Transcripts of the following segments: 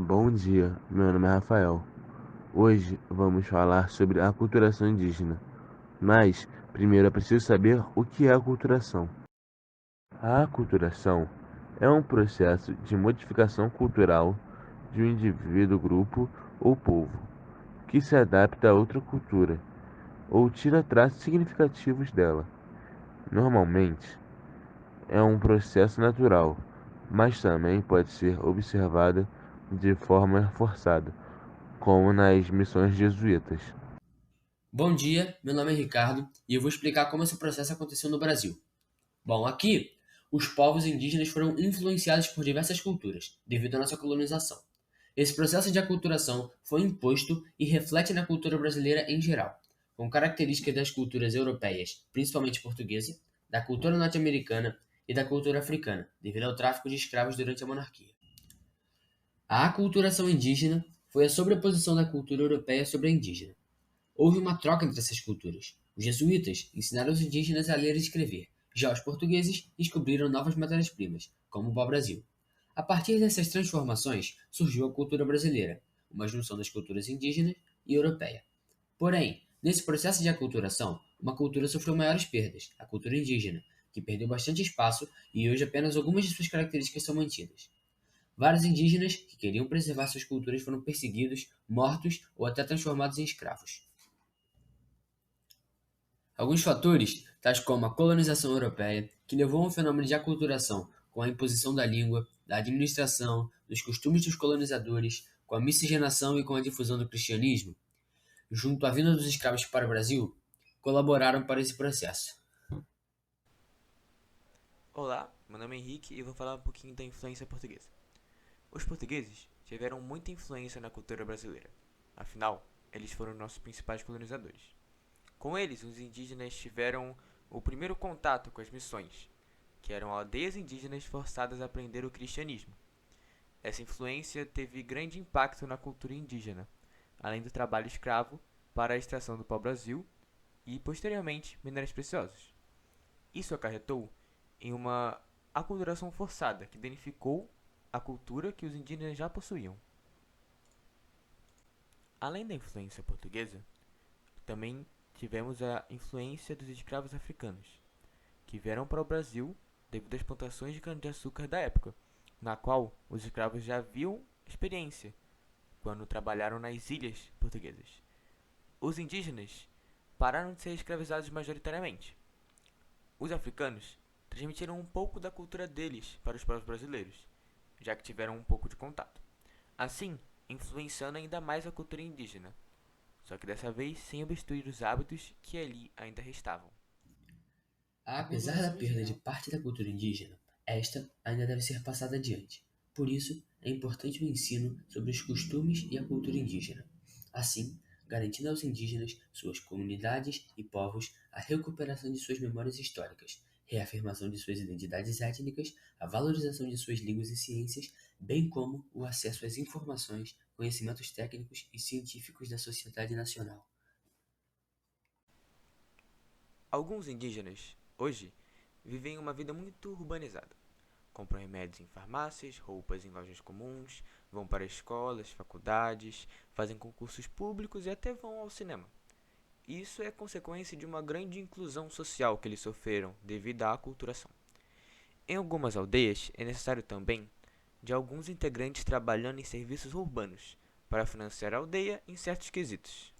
Bom dia, meu nome é Rafael. Hoje vamos falar sobre a aculturação indígena. Mas primeiro é preciso saber o que é aculturação. A aculturação é um processo de modificação cultural de um indivíduo, grupo ou povo que se adapta a outra cultura ou tira traços significativos dela. Normalmente é um processo natural, mas também pode ser observado de forma forçada, como nas missões jesuítas. Bom dia, meu nome é Ricardo e eu vou explicar como esse processo aconteceu no Brasil. Bom, aqui, os povos indígenas foram influenciados por diversas culturas, devido à nossa colonização. Esse processo de aculturação foi imposto e reflete na cultura brasileira em geral, com características das culturas europeias, principalmente portuguesa, da cultura norte-americana e da cultura africana, devido ao tráfico de escravos durante a monarquia. A aculturação indígena foi a sobreposição da cultura europeia sobre a indígena. Houve uma troca entre essas culturas. Os jesuítas ensinaram os indígenas a ler e escrever. Já os portugueses descobriram novas matérias-primas, como o pau-brasil. A partir dessas transformações, surgiu a cultura brasileira, uma junção das culturas indígena e europeia. Porém, nesse processo de aculturação, uma cultura sofreu maiores perdas, a cultura indígena, que perdeu bastante espaço e hoje apenas algumas de suas características são mantidas. Vários indígenas que queriam preservar suas culturas foram perseguidos, mortos ou até transformados em escravos. Alguns fatores, tais como a colonização europeia, que levou a um fenômeno de aculturação com a imposição da língua, da administração, dos costumes dos colonizadores, com a miscigenação e com a difusão do cristianismo, junto à vinda dos escravos para o Brasil, colaboraram para esse processo. Olá, meu nome é Henrique e eu vou falar um pouquinho da influência portuguesa. Os portugueses tiveram muita influência na cultura brasileira, afinal, eles foram nossos principais colonizadores. Com eles, os indígenas tiveram o primeiro contato com as missões, que eram aldeias indígenas forçadas a aprender o cristianismo. Essa influência teve grande impacto na cultura indígena, além do trabalho escravo para a extração do pau-brasil e, posteriormente, minérios preciosos. Isso acarretou em uma aculturação forçada que danificou a cultura que os indígenas já possuíam. Além da influência portuguesa, também tivemos a influência dos escravos africanos, que vieram para o Brasil devido às plantações de cana-de-açúcar da época, na qual os escravos já haviam experiência quando trabalharam nas ilhas portuguesas. Os indígenas pararam de ser escravizados majoritariamente. Os africanos transmitiram um pouco da cultura deles para os povos brasileiros, já que tiveram um pouco de contato, assim influenciando ainda mais a cultura indígena, só que dessa vez sem obstruir os hábitos que ali ainda restavam. Apesar da perda de parte da cultura indígena, esta ainda deve ser passada adiante. Por isso, é importante o ensino sobre os costumes e a cultura indígena. Assim, garantindo aos indígenas, suas comunidades e povos a recuperação de suas memórias históricas, reafirmação de suas identidades étnicas, a valorização de suas línguas e ciências, bem como o acesso às informações, conhecimentos técnicos e científicos da sociedade nacional. Alguns indígenas, hoje, vivem uma vida muito urbanizada. Compram remédios em farmácias, roupas em lojas comuns, vão para escolas, faculdades, fazem concursos públicos e até vão ao cinema. Isso é consequência de uma grande inclusão social que eles sofreram devido à aculturação. Em algumas aldeias, é necessário também de alguns integrantes trabalhando em serviços urbanos para financiar a aldeia em certos quesitos.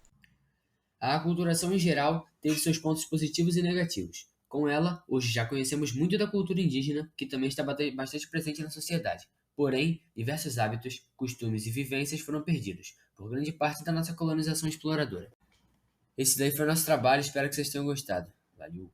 A aculturação em geral teve seus pontos positivos e negativos. Com ela, hoje já conhecemos muito da cultura indígena, que também está bastante presente na sociedade. Porém, diversos hábitos, costumes e vivências foram perdidos, por grande parte da nossa colonização exploradora. Esse daí foi o nosso trabalho, espero que vocês tenham gostado. Valeu!